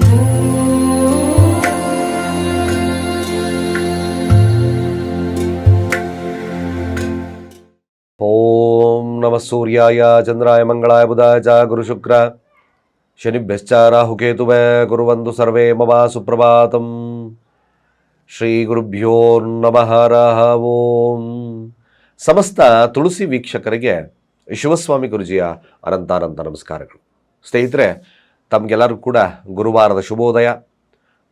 ಓಂ ನಮಃ ಸೂರ್ಯಾಯ ಚಂದ್ರಾಯ ಮಂಗಳಾಯ ಬುಧಾಯ ಚ ಗುರು ಶುಕ್ರ ಶನಿಭ್ಯಶ್ಚ ರಾಹುಕೇತುವೇ ಗುರುವಂದು ಸರ್ವೇ ಮಮ ಸುಪ್ರಭಾತಂ. ಶ್ರೀ ಗುರುಭ್ಯೋ ನಮಃ ಹರಃ ಓಂ. ಸಮಸ್ತ ತುಳಸಿ ವೀಕ್ಷಕರಿಗೆ ಶಿವಸ್ವಾಮಿ ಗುರುಜಿಯ ಅನಂತಾನಂತ ನಮಸ್ಕಾರಗಳು. ಸ್ನೇಹಿತರೆ, ತಮಗೆಲ್ಲರೂ ಕೂಡ ಗುರುವಾರದ ಶುಭೋದಯ.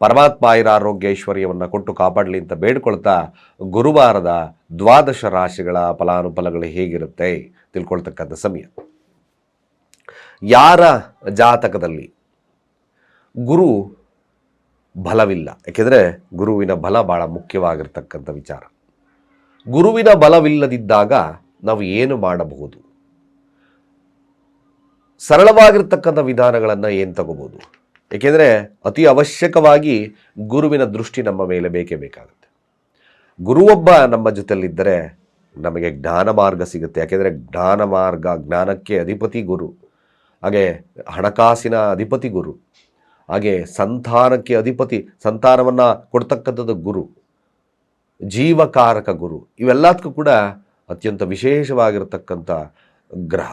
ಪರಮಾತ್ಮ ಆರೋಗ್ಯ ಐಶ್ವರ್ಯವನ್ನು ಕೊಟ್ಟು ಕಾಪಾಡಲಿ ಅಂತ ಬೇಡ್ಕೊಳ್ತಾ, ಗುರುವಾರದ ದ್ವಾದಶ ರಾಶಿಗಳ ಫಲಾನುಫಲಗಳು ಹೇಗಿರುತ್ತೆ ತಿಳ್ಕೊಳ್ತಕ್ಕಂಥ ಸಮಯ. ಯಾರ ಜಾತಕದಲ್ಲಿ ಗುರು ಬಲವಿಲ್ಲ, ಯಾಕೆಂದರೆ ಗುರುವಿನ ಬಲ ಭಾಳ ಮುಖ್ಯವಾಗಿರ್ತಕ್ಕಂಥ ವಿಚಾರ. ಗುರುವಿನ ಬಲವಿಲ್ಲದಿದ್ದಾಗ ನಾವು ಏನು ಮಾಡಬಹುದು, ಸರಳವಾಗಿರ್ತಕ್ಕಂಥ ವಿಧಾನಗಳನ್ನು ಏನು ತಗೋಬೋದು. ಏಕೆಂದರೆ ಅತಿ ಅವಶ್ಯಕವಾಗಿ ಗುರುವಿನ ದೃಷ್ಟಿ ನಮ್ಮ ಮೇಲೆ ಬೇಕೇ ಬೇಕಾಗುತ್ತೆ. ಗುರುವೊಬ್ಬ ನಮ್ಮ ಜೊತೆಯಲ್ಲಿದ್ದರೆ ನಮಗೆ ಜ್ಞಾನ ಮಾರ್ಗ ಸಿಗುತ್ತೆ. ಯಾಕೆಂದರೆ ಜ್ಞಾನಕ್ಕೆ ಅಧಿಪತಿ ಗುರು, ಹಾಗೆ ಹಣಕಾಸಿನ ಅಧಿಪತಿ ಗುರು, ಹಾಗೆ ಸಂತಾನಕ್ಕೆ ಅಧಿಪತಿ, ಸಂತಾನವನ್ನು ಕೊಡ್ತಕ್ಕಂಥದ್ದು ಗುರು, ಜೀವಕಾರಕ ಗುರು. ಇವೆಲ್ಲದಕ್ಕೂ ಕೂಡ ಅತ್ಯಂತ ವಿಶೇಷವಾಗಿರತಕ್ಕಂಥ ಗ್ರಹ.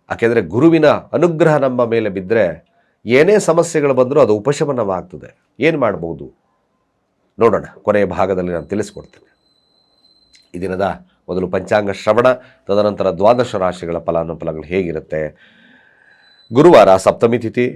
ಯಾಕೆಂದರೆ ಗುರುವಿನ ಅನುಗ್ರಹ ನಮ್ಮ ಮೇಲೆ ಬಿದ್ದರೆ ಏನೇ ಸಮಸ್ಯೆಗಳು ಬಂದರೂ ಅದು ಉಪಶಮನವಾಗ್ತದೆ. ಏನು ಮಾಡ್ಬೋದು ನೋಡೋಣ, ಕೊನೆಯ ಭಾಗದಲ್ಲಿ ನಾನು ತಿಳಿಸ್ಕೊಡ್ತೇನೆ. ಈ ದಿನದ ಮೊದಲು ಪಂಚಾಂಗ ಶ್ರವಣ, ತದನಂತರ ದ್ವಾದಶ ರಾಶಿಗಳ ಫಲಾನುಫಲಗಳು ಹೇಗಿರುತ್ತೆ. ಗುರುವಾರ ಸಪ್ತಮಿ ತಿಥಿ,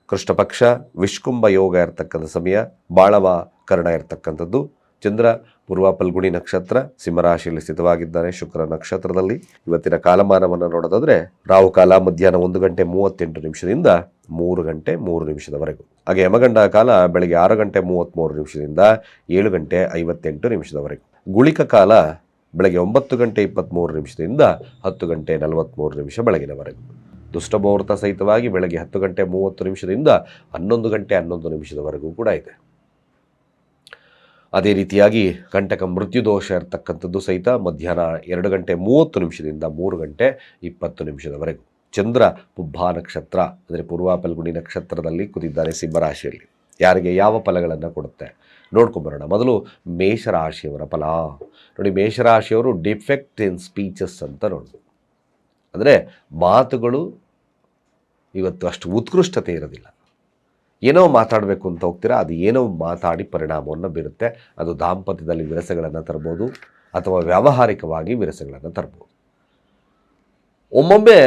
ಕೃಷ್ಣ ಪಕ್ಷ, ವಿಷ್ಕುಂಭ ಯೋಗ ಇರತಕ್ಕಂಥ ಸಮಯ, ಬಾಳವ ಕರ್ಣ ಇರತಕ್ಕಂಥದ್ದು. ಚಂದ್ರ ಪೂರ್ವ ಫಲ್ಗುಣಿ ನಕ್ಷತ್ರ, ಸಿಂಹರಾಶಿಯಲ್ಲಿ ಸ್ಥಿತವಾಗಿದ್ದಾನೆ ಶುಕ್ರ ನಕ್ಷತ್ರದಲ್ಲಿ. ಇವತ್ತಿನ ಕಾಲಮಾನವನ್ನು ನೋಡೋದಾದರೆ ರಾಹುಕಾಲ ಮಧ್ಯಾಹ್ನ 1:38 3:03 ಹಾಗೆ ಯಮಗಂಡ ಕಾಲ ಬೆಳಗ್ಗೆ 6:33 7:58 ಗುಳಿಕ ಕಾಲ ಬೆಳಗ್ಗೆ 9:23 10:43 ಬೆಳಗಿನವರೆಗೂ. ದುಷ್ಟಮುಹೂರ್ತ ಸಹಿತವಾಗಿ ಬೆಳಗ್ಗೆ 10:30 11:11 ಕೂಡ ಇದೆ. ಅದೇ ರೀತಿಯಾಗಿ ಕಂಟಕ ಮೃತ್ಯುದೋಷ ಇರತಕ್ಕಂಥದ್ದು ಸಹಿತ ಮಧ್ಯಾಹ್ನ 2:30 3:20 ಚಂದ್ರ ಪುಬ್ಬ ನಕ್ಷತ್ರ ಅಂದರೆ ಪೂರ್ವ ಫಲ್ಗುಣಿ ನಕ್ಷತ್ರದಲ್ಲಿ ಕೂತಿದ್ದಾರೆ ಸಿಂಹರಾಶಿಯಲ್ಲಿ. ಯಾರಿಗೆ ಯಾವ ಫಲಗಳನ್ನು ಕೊಡುತ್ತೆ ನೋಡ್ಕೊಂಬರೋಣ. ಮೊದಲು ಮೇಷರಾಶಿಯವರ ಫಲ ನೋಡಿ. ಮೇಷರಾಶಿಯವರು ಡಿಫೆಕ್ಟ್ ಇನ್ ಸ್ಪೀಚಸ್ ಅಂತ ನೋಡಿ. ಅಂದರೆ ಮಾತುಗಳು ಇವತ್ತು ಅಷ್ಟು ಉತ್ಕೃಷ್ಟತೆ ಇರೋದಿಲ್ಲ. ಏನೋ ಮಾತಾಡಬೇಕು ಅಂತ ಹೋಗ್ತೀರಾ, ಅದು ಏನೋ ಮಾತಾಡಿ ಪರಿಣಾಮವನ್ನು ಬೀರುತ್ತೆ. ಅದು ದಾಂಪತ್ಯದಲ್ಲಿ ವಿರಸಗಳನ್ನು ತರ್ಬೋದು ಅಥವಾ ವ್ಯಾವಹಾರಿಕವಾಗಿ ವಿರಸಗಳನ್ನು ತರ್ಬೋದು. ಒಮ್ಮೊಮ್ಮೆ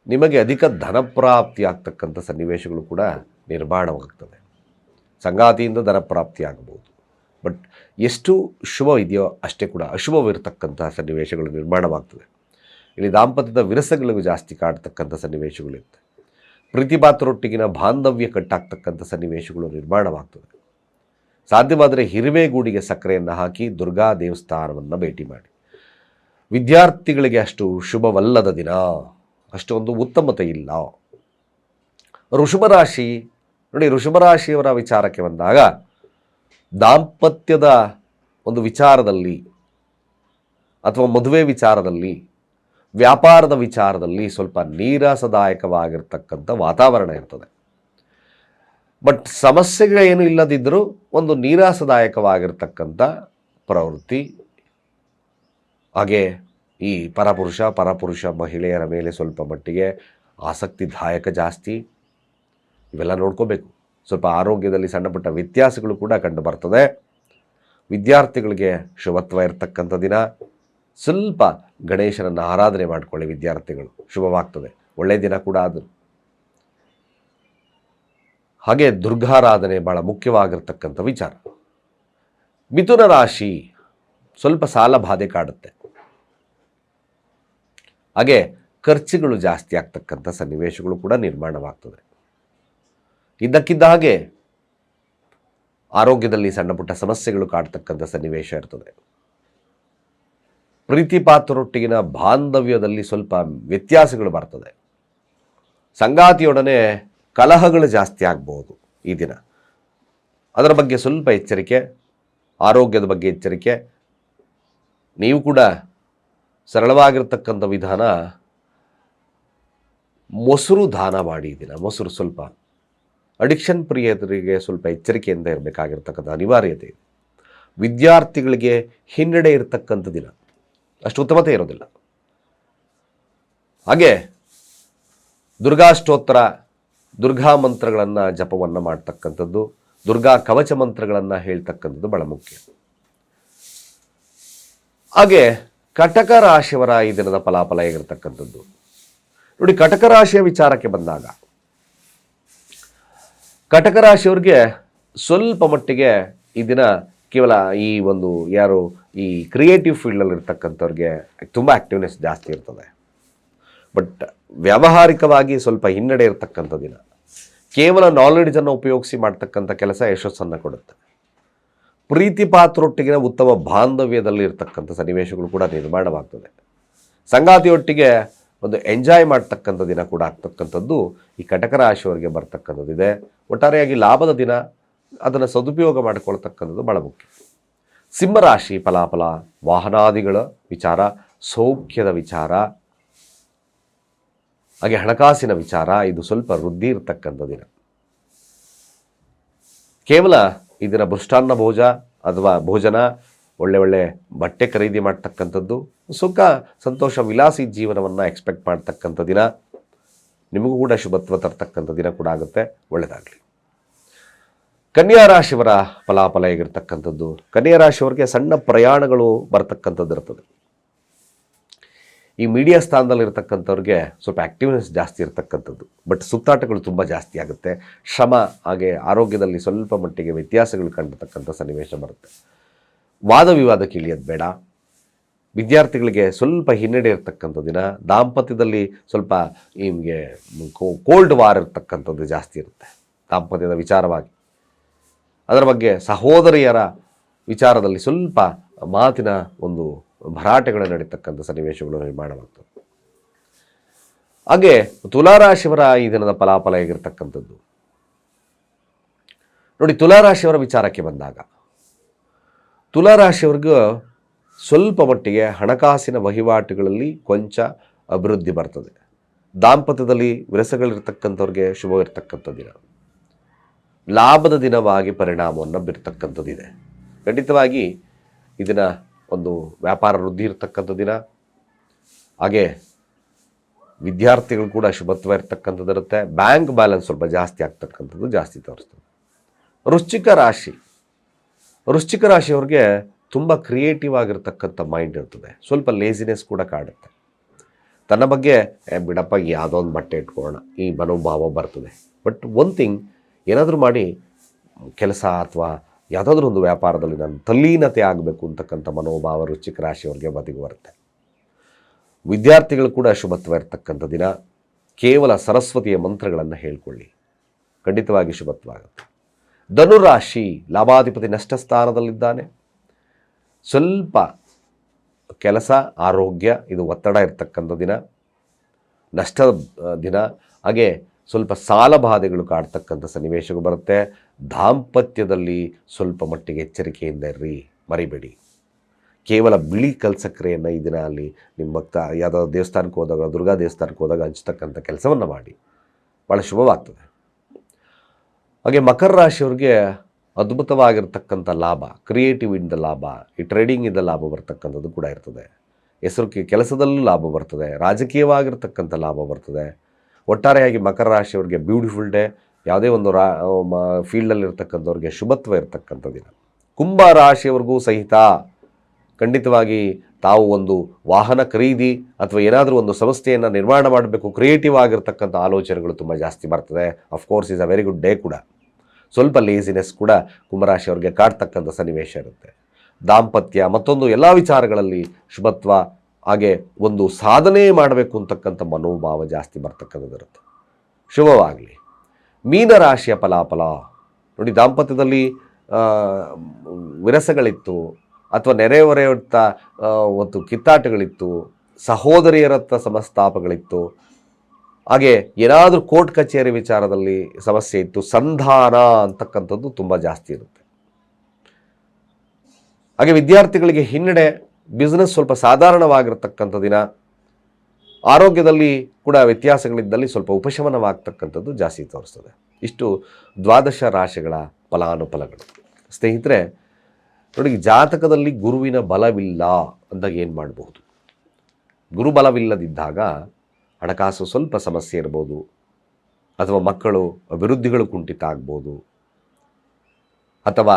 ನಿಮಗೆ ಅಧಿಕ ಧನಪ್ರಾಪ್ತಿ ಆಗ್ತಕ್ಕಂಥ ಸನ್ನಿವೇಶಗಳು ಕೂಡ ನಿರ್ಮಾಣವಾಗ್ತದೆ. ಸಂಗಾತಿಯಿಂದ ಧನಪ್ರಾಪ್ತಿ ಆಗಬಹುದು. ಬಟ್ ಎಷ್ಟು ಶುಭ ಇದೆಯೋ ಅಷ್ಟೇ ಕೂಡ ಅಶುಭವಿರತಕ್ಕಂತಹ ಸನ್ನಿವೇಶಗಳು ನಿರ್ಮಾಣವಾಗ್ತದೆ. ಇಲ್ಲಿ ದಾಂಪತ್ಯದ ವಿರಸಗಳಿಗೂ ಜಾಸ್ತಿ ಕಾಡ್ತಕ್ಕಂಥ ಸನ್ನಿವೇಶಗಳಿರುತ್ತೆ. ಪ್ರೀತಿಪಾತ್ರರೊಟ್ಟಿಗಿನ ಬಾಂಧವ್ಯ ಕಟ್ಟಾಗ್ತಕ್ಕಂಥ ಸನ್ನಿವೇಶಗಳು ನಿರ್ಮಾಣವಾಗ್ತದೆ. ಸಾಧ್ಯವಾದರೆ ಹಿರಿವೆಗೂಡಿಗೆ ಸಕ್ಕರೆಯನ್ನು ಹಾಕಿ ದುರ್ಗಾ ದೇವಸ್ಥಾನವನ್ನು ಭೇಟಿ ಮಾಡಿ. ವಿದ್ಯಾರ್ಥಿಗಳಿಗೆ ಅಷ್ಟು ಶುಭವಲ್ಲದ ದಿನ, ಅಷ್ಟೊಂದು ಉತ್ತಮತೆ ಇಲ್ಲ. ಋಷಭರಾಶಿ ನೋಡಿ, ಋಷಭರಾಶಿಯವರ ವಿಚಾರಕ್ಕೆ ಬಂದಾಗ ದಾಂಪತ್ಯದ ಒಂದು ವಿಚಾರದಲ್ಲಿ ಅಥವಾ ಮದುವೆ ವಿಚಾರದಲ್ಲಿ, ವ್ಯಾಪಾರದ ವಿಚಾರದಲ್ಲಿ ಸ್ವಲ್ಪ ನೀರಸದಾಯಕವಾಗಿರ್ತಕ್ಕಂಥ ವಾತಾವರಣ ಇರ್ತದೆ. ಬಟ್ ಸಮಸ್ಯೆಗಳೇನು ಇಲ್ಲದಿದ್ದರೂ ಒಂದು ನೀರಸದಾಯಕವಾಗಿರ್ತಕ್ಕಂಥ ಪ್ರವೃತ್ತಿ. ಹಾಗೆ ಈ ಪರಪುರುಷ ಮಹಿಳೆಯರ ಮೇಲೆ ಸ್ವಲ್ಪ ಮಟ್ಟಿಗೆ ಆಸಕ್ತಿದಾಯಕ ಜಾಸ್ತಿ. ಇವೆಲ್ಲ ನೋಡ್ಕೋಬೇಕು. ಸ್ವಲ್ಪ ಆರೋಗ್ಯದಲ್ಲಿ ಸಣ್ಣ ಪುಟ್ಟ ವ್ಯತ್ಯಾಸಗಳು ಕೂಡ ಕಂಡು ಬರ್ತದೆ. ವಿದ್ಯಾರ್ಥಿಗಳಿಗೆ ಶುಭತ್ವ ಇರತಕ್ಕಂಥ ದಿನ. ಸ್ವಲ್ಪ ಗಣೇಶನನ್ನು ಆರಾಧನೆ ಮಾಡಿಕೊಳ್ಳಿ ವಿದ್ಯಾರ್ಥಿಗಳು, ಶುಭವಾಗ್ತದೆ. ಒಳ್ಳೆಯ ದಿನ ಕೂಡ ಅದು. ಹಾಗೆ ದುರ್ಗಾರಾಧನೆ ಭಾಳ ಮುಖ್ಯವಾಗಿರ್ತಕ್ಕಂಥ ವಿಚಾರ. ಮಿಥುನ ರಾಶಿ ಸ್ವಲ್ಪ ಸಾಲ ಬಾಧೆ ಕಾಡುತ್ತೆ. ಹಾಗೆ ಖರ್ಚುಗಳು ಜಾಸ್ತಿ ಆಗ್ತಕ್ಕಂಥ ಸನ್ನಿವೇಶಗಳು ಕೂಡ ನಿರ್ಮಾಣವಾಗ್ತದೆ. ಇದ್ದಕ್ಕಿದ್ದ ಹಾಗೆ ಆರೋಗ್ಯದಲ್ಲಿ ಸಣ್ಣ ಪುಟ್ಟ ಸಮಸ್ಯೆಗಳು ಕಾಡ್ತಕ್ಕಂಥ ಸನ್ನಿವೇಶ ಇರ್ತದೆ. ಪ್ರೀತಿಪಾತ್ರರೊಟ್ಟಿಗಿನ ಬಾಂಧವ್ಯದಲ್ಲಿ ಸ್ವಲ್ಪ ವ್ಯತ್ಯಾಸಗಳು ಬರ್ತದೆ. ಸಂಗಾತಿಯೊಡನೆ ಕಲಹಗಳು ಜಾಸ್ತಿ ಆಗ್ಬೋದು ಈ ದಿನ. ಅದರ ಬಗ್ಗೆ ಸ್ವಲ್ಪ ಎಚ್ಚರಿಕೆ. ಆರೋಗ್ಯದ ಬಗ್ಗೆ ಎಚ್ಚರಿಕೆ. ನೀವು ಕೂಡ ಸರಳವಾಗಿರ್ತಕ್ಕಂಥ ವಿಧಾನ, ಮೊಸರು ದಾನ ಮಾಡಿ ಈ ದಿನ. ಮೊಸರು ಸ್ವಲ್ಪ ಅಡಿಕ್ಷನ್ ಪ್ರಿಯರಿಗೆ ಸ್ವಲ್ಪ ಎಚ್ಚರಿಕೆಯಿಂದ ಇರಬೇಕಾಗಿರ್ತಕ್ಕಂಥ ಅನಿವಾರ್ಯತೆ ಇದೆ. ವಿದ್ಯಾರ್ಥಿಗಳಿಗೆ ಹಿನ್ನಡೆ ಇರತಕ್ಕಂಥ ದಿನ, ಅಷ್ಟು ಉತ್ತಮತೆ ಇರೋದಿಲ್ಲ. ಹಾಗೆ ದುರ್ಗಾಷ್ಟೋತ್ತರ, ದುರ್ಗಾ ಮಂತ್ರಗಳನ್ನು ಜಪವನ್ನು ಮಾಡ್ತಕ್ಕಂಥದ್ದು, ದುರ್ಗಾ ಕವಚ ಮಂತ್ರಗಳನ್ನು ಹೇಳ್ತಕ್ಕಂಥದ್ದು ಬಹಳ ಮುಖ್ಯ. ಹಾಗೆ ಕಟಕ ರಾಶಿಯವರ ಈ ದಿನದ ಫಲಾಫಲ ಹೇಗಿರ್ತಕ್ಕಂಥದ್ದು ನೋಡಿ. ಕಟಕ ರಾಶಿಯ ವಿಚಾರಕ್ಕೆ ಬಂದಾಗ ಕಟಕ ರಾಶಿಯವ್ರಿಗೆ ಸ್ವಲ್ಪ ಮಟ್ಟಿಗೆ ಈ ದಿನ ಕೇವಲ ಈ ಒಂದು ಯಾರು ಈ ಕ್ರಿಯೇಟಿವ್ ಫೀಲ್ಡಲ್ಲಿ ಇರ್ತಕ್ಕಂಥವ್ರಿಗೆ ತುಂಬ ಆ್ಯಕ್ಟಿವ್ನೆಸ್ ಜಾಸ್ತಿ ಇರ್ತದೆ. ಬಟ್ ವ್ಯಾವಹಾರಿಕವಾಗಿ ಸ್ವಲ್ಪ ಹಿನ್ನಡೆ ಇರತಕ್ಕಂಥ ದಿನ. ಕೇವಲ ನಾಲೆಡ್ಜನ್ನು ಉಪಯೋಗಿಸಿ ಮಾಡ್ತಕ್ಕಂಥ ಕೆಲಸ ಯಶಸ್ಸನ್ನು ಕೊಡುತ್ತೆ. ಪ್ರೀತಿ ಪಾತ್ರೊಟ್ಟಿಗಿನ ಉತ್ತಮ ಬಾಂಧವ್ಯದಲ್ಲಿ ಇರ್ತಕ್ಕಂಥ ಸನ್ನಿವೇಶಗಳು ಕೂಡ ನಿರ್ಮಾಣವಾಗ್ತದೆ. ಸಂಗಾತಿಯೊಟ್ಟಿಗೆ ಒಂದು ಎಂಜಾಯ್ ಮಾಡ್ತಕ್ಕಂಥ ದಿನ ಕೂಡ ಆಗ್ತಕ್ಕಂಥದ್ದು ಈ ಕಟಕ ರಾಶಿಯವರಿಗೆ ಬರ್ತಕ್ಕಂಥದ್ದಿದೆ. ಒಟ್ಟಾರೆಯಾಗಿ ಲಾಭದ ದಿನ, ಅದನ್ನು ಸದುಪಯೋಗ ಮಾಡಿಕೊಳ್ತಕ್ಕಂಥದ್ದು ಬಹಳ ಮುಖ್ಯ. ಸಿಂಹರಾಶಿ ಫಲಾಫಲ, ವಾಹನಾದಿಗಳ ವಿಚಾರ, ಸೌಖ್ಯದ ವಿಚಾರ, ಹಾಗೆ ಹಣಕಾಸಿನ ವಿಚಾರ, ಇದು ಸ್ವಲ್ಪ ವೃದ್ಧಿ ಇರತಕ್ಕಂಥ ದಿನ. ಕೇವಲ ಇದರ ಮೃಷ್ಟಾನ್ನ ಭೋಜನ, ಒಳ್ಳೆ ಬಟ್ಟೆ ಖರೀದಿ ಮಾಡ್ತಕ್ಕಂಥದ್ದು, ಸುಖ ಸಂತೋಷ ವಿಲಾಸಿ ಜೀವನವನ್ನು ಎಕ್ಸ್ಪೆಕ್ಟ್ ಮಾಡ್ತಕ್ಕಂಥ ದಿನ. ನಿಮಗೂ ಕೂಡ ಶುಭತ್ವ ತರ್ತಕ್ಕಂಥ ದಿನ ಕೂಡ ಆಗುತ್ತೆ. ಒಳ್ಳೆಯದಾಗಲಿ. ಕನ್ಯಾ ರಾಶಿಯವರ ಫಲಾಫಲ ಹೇಗಿರ್ತಕ್ಕಂಥದ್ದು. ಕನ್ಯಾ ರಾಶಿಯವರಿಗೆ ಸಣ್ಣ ಪ್ರಯಾಣಗಳು ಬರ್ತಕ್ಕಂಥದ್ದು ಇರ್ತದೆ. ಈ ಮೀಡಿಯಾ ಸ್ಥಾನದಲ್ಲಿರ್ತಕ್ಕಂಥವ್ರಿಗೆ ಸ್ವಲ್ಪ ಆ್ಯಕ್ಟಿವ್ನೆಸ್ ಜಾಸ್ತಿ ಇರ್ತಕ್ಕಂಥದ್ದು, ಬಟ್ ಸುತ್ತಾಟಗಳು ತುಂಬ ಜಾಸ್ತಿ ಆಗುತ್ತೆ. ಶ್ರಮ ಹಾಗೆ ಆರೋಗ್ಯದಲ್ಲಿ ಸ್ವಲ್ಪ ಮಟ್ಟಿಗೆ ವ್ಯತ್ಯಾಸಗಳು ಕಂಡಿರ್ತಕ್ಕಂಥ ಸನ್ನಿವೇಶ ಬರುತ್ತೆ. ವಾದ ವಿವಾದಕ್ಕೆ ಇಳಿಯೋದು ಬೇಡ. ವಿದ್ಯಾರ್ಥಿಗಳಿಗೆ ಸ್ವಲ್ಪ ಹಿನ್ನಡೆ ಇರ್ತಕ್ಕಂಥ ದಿನ. ದಾಂಪತ್ಯದಲ್ಲಿ ಸ್ವಲ್ಪ ನಿಮಗೆ ಕೋಲ್ಡ್ ವಾರ್ ಇರ್ತಕ್ಕಂಥದ್ದು ಜಾಸ್ತಿ ಇರುತ್ತೆ ದಾಂಪತ್ಯದ ವಿಚಾರವಾಗಿ. ಅದರ ಬಗ್ಗೆ ಸಹೋದರಿಯರ ವಿಚಾರದಲ್ಲಿ ಸ್ವಲ್ಪ ಮಾತಿನ ಒಂದು ಭರಾಟೆಗಳು ನಡೀತಕ್ಕಂಥ ಸನ್ನಿವೇಶಗಳು ನಿರ್ಮಾಣವಾಗ್ತವೆ. ಹಾಗೆ ತುಲಾರಾಶಿಯವರ ಈ ದಿನದ ಫಲಾಫಲ ಹೇಗಿರ್ತಕ್ಕಂಥದ್ದು ನೋಡಿ. ತುಲಾರಾಶಿಯವರ ವಿಚಾರಕ್ಕೆ ಬಂದಾಗ ತುಲಾರಾಶಿಯವ್ರಿಗೂ ಸ್ವಲ್ಪ ಮಟ್ಟಿಗೆ ಹಣಕಾಸಿನ ವಹಿವಾಟುಗಳಲ್ಲಿ ಕೊಂಚ ಅಭಿವೃದ್ಧಿ ಬರ್ತದೆ. ದಾಂಪತ್ಯದಲ್ಲಿ ವಿರಸಗಳಿರ್ತಕ್ಕಂಥವ್ರಿಗೆ ಶುಭವಿರ್ತಕ್ಕಂಥ ದಿನ. ಲಾಭದ ದಿನವಾಗಿ ಪರಿಣಾಮವನ್ನು ಬೀರ್ತಕ್ಕಂಥದ್ದಿದೆ. ಖಂಡಿತವಾಗಿ ಇದನ್ನು ಒಂದು ವ್ಯಾಪಾರ ವೃದ್ಧಿ ಇರತಕ್ಕಂಥ ದಿನ. ಹಾಗೆ ವಿದ್ಯಾರ್ಥಿಗಳು ಕೂಡ ಶುಭತ್ವ ಇರ್ತಕ್ಕಂಥದ್ದು ಇರುತ್ತೆ. ಬ್ಯಾಂಕ್ ಬ್ಯಾಲೆನ್ಸ್ ಸ್ವಲ್ಪ ಜಾಸ್ತಿ ಆಗ್ತಕ್ಕಂಥದ್ದು ಜಾಸ್ತಿ ತೋರಿಸ್ತದೆ. ವೃಶ್ಚಿಕ ರಾಶಿಯವ್ರಿಗೆ ತುಂಬ ಕ್ರಿಯೇಟಿವ್ ಆಗಿರ್ತಕ್ಕಂಥ ಮೈಂಡ್ ಇರ್ತದೆ. ಸ್ವಲ್ಪ ಲೇಸಿನೆಸ್ ಕೂಡ ಕಾಡುತ್ತೆ. ತನ್ನ ಬಗ್ಗೆ ಬಿಡಪ್ಪ ಯಾವುದೋ ಒಂದು ಬಟ್ಟೆ ಇಟ್ಕೊಳ್ಳೋಣ ಈ ಮನೋಭಾವ ಬರ್ತದೆ. ಬಟ್ ಒನ್ ಥಿಂಗ್, ಏನಾದರೂ ಮಾಡಿ ಕೆಲಸ ಅಥವಾ ಯಾವುದಾದ್ರೂ ಒಂದು ವ್ಯಾಪಾರದಲ್ಲಿ ನಾನು ತಲ್ಲೀನತೆ ಆಗಬೇಕು ಅಂತಕ್ಕಂಥ ಮನೋಭಾವ ವೃಶ್ಚಿಕ ರಾಶಿಯವ್ರಿಗೆ ಬದಿಗೆ ಬರುತ್ತೆ. ವಿದ್ಯಾರ್ಥಿಗಳು ಕೂಡ ಶುಭತ್ವ ಇರ್ತಕ್ಕಂಥ ದಿನ. ಕೇವಲ ಸರಸ್ವತಿಯ ಮಂತ್ರಗಳನ್ನು ಹೇಳ್ಕೊಳ್ಳಿ, ಖಂಡಿತವಾಗಿ ಶುಭತ್ವ ಆಗುತ್ತೆ. ಧನುರಾಶಿ ಲಾಭಾಧಿಪತಿ ನಷ್ಟ ಸ್ಥಾನದಲ್ಲಿದ್ದಾನೆ. ಸ್ವಲ್ಪ ಕೆಲಸ, ಆರೋಗ್ಯ ಇದು ಒತ್ತಡ ಇರ್ತಕ್ಕಂಥ ದಿನ, ನಷ್ಟದ ದಿನ. ಹಾಗೆ ಸ್ವಲ್ಪ ಸಾಲ ಬಾಧೆಗಳು ಕಾಡ್ತಕ್ಕಂಥ ಸನ್ನಿವೇಶಗಳು ಬರುತ್ತೆ. ದಾಂಪತ್ಯದಲ್ಲಿ ಸ್ವಲ್ಪ ಮಟ್ಟಿಗೆ ಎಚ್ಚರಿಕೆಯಿಂದ ಇರ್ರಿ, ಮರಿಬೇಡಿ. ಕೇವಲ ಬಿಳಿ ಕಲ್ಸಕ್ರೆಯನ್ನು ಈ ದಿನ ಅಲ್ಲಿ ನಿಮ್ಮ ಭಕ್ತ ಯಾವುದೋ ದೇವಸ್ಥಾನಕ್ಕೆ ಹೋದಾಗ, ದುರ್ಗಾ ದೇವಸ್ಥಾನಕ್ಕೆ ಹೋದಾಗ ಹಂಚ್ತಕ್ಕಂಥ ಕೆಲಸವನ್ನು ಮಾಡಿ, ಭಾಳ ಶುಭವಾಗ್ತದೆ. ಹಾಗೆ ಮಕರ ರಾಶಿಯವ್ರಿಗೆ ಅದ್ಭುತವಾಗಿರ್ತಕ್ಕಂಥ ಲಾಭ, ಕ್ರಿಯೇಟಿವ್ ಇಂದ ಲಾಭ, ಈ ಟ್ರೇಡಿಂಗಿಂದ ಲಾಭ ಬರ್ತಕ್ಕಂಥದ್ದು ಕೂಡ ಇರ್ತದೆ. ಕೆಲಸದಲ್ಲೂ ಲಾಭ ಬರ್ತದೆ, ರಾಜಕೀಯವಾಗಿರ್ತಕ್ಕಂಥ ಲಾಭ ಬರ್ತದೆ. ಒಟ್ಟಾರೆಯಾಗಿ ಮಕರ ರಾಶಿಯವ್ರಿಗೆ ಬ್ಯೂಟಿಫುಲ್ ಡೇ. ಯಾವುದೇ ಒಂದು ಫೀಲ್ಡಲ್ಲಿರ್ತಕ್ಕಂಥವ್ರಿಗೆ ಶುಭತ್ವ ಇರ್ತಕ್ಕಂಥ ದಿನ. ಕುಂಭ ರಾಶಿಯವ್ರಿಗೂ ಸಹಿತ ಖಂಡಿತವಾಗಿ ತಾವು ಒಂದು ವಾಹನ ಖರೀದಿ ಅಥವಾ ಏನಾದರೂ ಒಂದು ಸಂಸ್ಥೆಯನ್ನು ನಿರ್ಮಾಣ ಮಾಡಬೇಕು, ಕ್ರಿಯೇಟಿವ್ ಆಗಿರ್ತಕ್ಕಂಥ ಆಲೋಚನೆಗಳು ತುಂಬ ಜಾಸ್ತಿ ಬರ್ತದೆ. Of course is a very good day ಕೂಡ. ಸ್ವಲ್ಪ ಲೇಸಿನೆಸ್ ಕೂಡ ಕುಂಭರಾಶಿಯವ್ರಿಗೆ ಕಾಡ್ತಕ್ಕಂಥ ಸನ್ನಿವೇಶ ಇರುತ್ತೆ. ದಾಂಪತ್ಯ ಮತ್ತೊಂದು ಎಲ್ಲ ವಿಚಾರಗಳಲ್ಲಿ ಶುಭತ್ವ, ಹಾಗೆ ಒಂದು ಸಾಧನೆ ಮಾಡಬೇಕು ಅಂತಕ್ಕಂಥ ಮನೋಭಾವ ಜಾಸ್ತಿ ಬರ್ತಕ್ಕಂಥದ್ದಿರುತ್ತೆ. ಶುಭವಾಗಲಿ. ಮೀನರಾಶಿಯ ಫಲಾಫಲ ನೋಡಿ. ದಾಂಪತ್ಯದಲ್ಲಿ ವಿರಸಗಳಿತ್ತು ಅಥವಾ ನೆರೆಹೊರೆಯತ್ತ ಒಂದು ಕಿತ್ತಾಟಗಳಿತ್ತು, ಸಹೋದರಿಯರತ್ತ ಸಮಸ್ತಾಪಗಳಿತ್ತು, ಹಾಗೆ ಏನಾದರೂ ಕೋರ್ಟ್ ಕಚೇರಿ ವಿಚಾರದಲ್ಲಿ ಸಮಸ್ಯೆ ಇತ್ತು, ಸಂಧಾನ ಅಂತಕ್ಕಂಥದ್ದು ತುಂಬ ಜಾಸ್ತಿ ಇರುತ್ತೆ. ಹಾಗೆ ವಿದ್ಯಾರ್ಥಿಗಳಿಗೆ ಹಿನ್ನಡೆ, ಬಿಸ್ನೆಸ್ ಸ್ವಲ್ಪ ಸಾಧಾರಣವಾಗಿರ್ತಕ್ಕಂಥ ದಿನ. ಆರೋಗ್ಯದಲ್ಲಿ ಕೂಡ ವ್ಯತ್ಯಾಸಗಳಿದ್ದಲ್ಲಿ ಸ್ವಲ್ಪ ಉಪಶಮನವಾಗ್ತಕ್ಕಂಥದ್ದು ಜಾಸ್ತಿ ತೋರಿಸ್ತದೆ. ಇಷ್ಟು ದ್ವಾದಶ ರಾಶಿಗಳ ಫಲಾನುಫಲಗಳು. ಸ್ನೇಹಿತರೆ ನೋಡಿ, ಜಾತಕದಲ್ಲಿ ಗುರುವಿನ ಬಲವಿಲ್ಲ ಅಂದಾಗ ಏನು ಮಾಡಬಹುದು? ಗುರುಬಲವಿಲ್ಲದಿದ್ದಾಗ ಹಣಕಾಸು ಸ್ವಲ್ಪ ಸಮಸ್ಯೆ ಇರ್ಬೋದು, ಅಥವಾ ಮಕ್ಕಳು ಅಭಿವೃದ್ಧಿಗಳು ಕುಂಠಿತ ಆಗ್ಬೋದು, ಅಥವಾ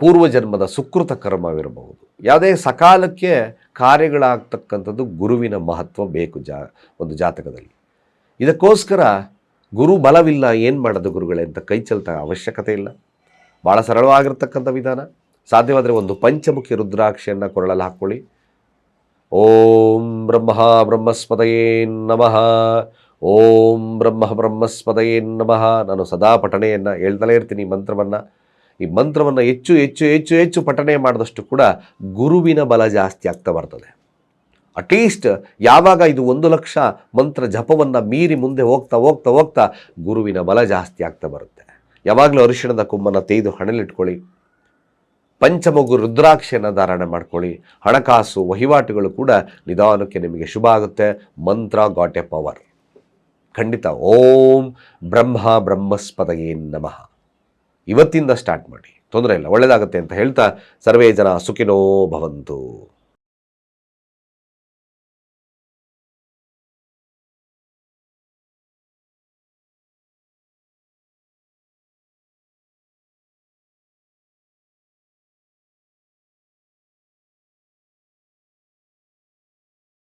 ಪೂರ್ವಜನ್ಮದ ಸುಕೃತ ಕರ್ಮವಿರಬಹುದು. ಯಾವುದೇ ಸಕಾಲಕ್ಕೆ ಕಾರ್ಯಗಳಾಗ್ತಕ್ಕಂಥದ್ದು ಗುರುವಿನ ಮಹತ್ವ ಬೇಕು ಒಂದು ಜಾತಕದಲ್ಲಿ. ಇದಕ್ಕೋಸ್ಕರ ಗುರು ಬಲವಿಲ್ಲ, ಏನು ಮಾಡೋದು ಗುರುಗಳೇ ಅಂತ ಕೈ ಚೆಲ್ತ ಅವಶ್ಯಕತೆ ಇಲ್ಲ. ಭಾಳ ಸರಳವಾಗಿರ್ತಕ್ಕಂಥ ವಿಧಾನ. ಸಾಧ್ಯವಾದರೆ ಒಂದು ಪಂಚಮುಖಿ ರುದ್ರಾಕ್ಷಿಯನ್ನು ಕೊರಳಲ್ಲಿ ಹಾಕ್ಕೊಳ್ಳಿ. ಓಂ ಬ್ರಹ್ಮ ಬ್ರಹ್ಮಸ್ಪದಯೇ ನಮಃ, ಓಂ ಬ್ರಹ್ಮ ಬ್ರಹ್ಮಸ್ಪದಯೇ ನಮಃ. ನಾನು ಸದಾ ಪಠಣೆಯನ್ನು ಹೇಳ್ತಲೇ ಇರ್ತೀನಿ ಈ ಮಂತ್ರವನ್ನು ಹೆಚ್ಚು ಹೆಚ್ಚು ಹೆಚ್ಚು ಹೆಚ್ಚು ಪಠಣೆ ಮಾಡಿದಷ್ಟು ಕೂಡ ಗುರುವಿನ ಬಲ ಜಾಸ್ತಿ ಆಗ್ತಾ ಬರ್ತದೆ. ಅಟ್ಲೀಸ್ಟ್ ಯಾವಾಗ ಇದು 1,00,000 ಮಂತ್ರ ಜಪವನ್ನು ಮೀರಿ ಮುಂದೆ ಹೋಗ್ತಾ ಹೋಗ್ತಾ ಹೋಗ್ತಾ ಗುರುವಿನ ಬಲ ಜಾಸ್ತಿ ಆಗ್ತಾ ಬರುತ್ತೆ. ಯಾವಾಗಲೂ ಅರಿಶಿಣದ ಕೊಂಬನ್ನು ತೆಗೆದು ಹಣೆಲಿಟ್ಕೊಳ್ಳಿ. ಪಂಚಮುಖಿ ರುದ್ರಾಕ್ಷಿಯನ್ನು ಧಾರಣೆ ಮಾಡ್ಕೊಳ್ಳಿ. ಹಣಕಾಸು ವಹಿವಾಟುಗಳು ಕೂಡ ನಿಧಾನಕ್ಕೆ ನಿಮಗೆ ಶುಭ ಆಗುತ್ತೆ. ಮಂತ್ರ ಗಾಟ್ ಎ ಪವರ್ ಖಂಡಿತ. ಓಂ ಬ್ರಹ್ಮ ಬ್ರಹ್ಮಸ್ಪದಯೇ ನಮಃ ಇವತ್ತಿಂದ ಸ್ಟಾರ್ಟ್ ಮಾಡಿ, ತೊಂದರೆ ಇಲ್ಲ, ಒಳ್ಳೆಯದಾಗುತ್ತೆ ಅಂತ ಹೇಳ್ತಾ ಸರ್ವೇ ಜನ ಸುಖಿನೋ ಭವಂತು.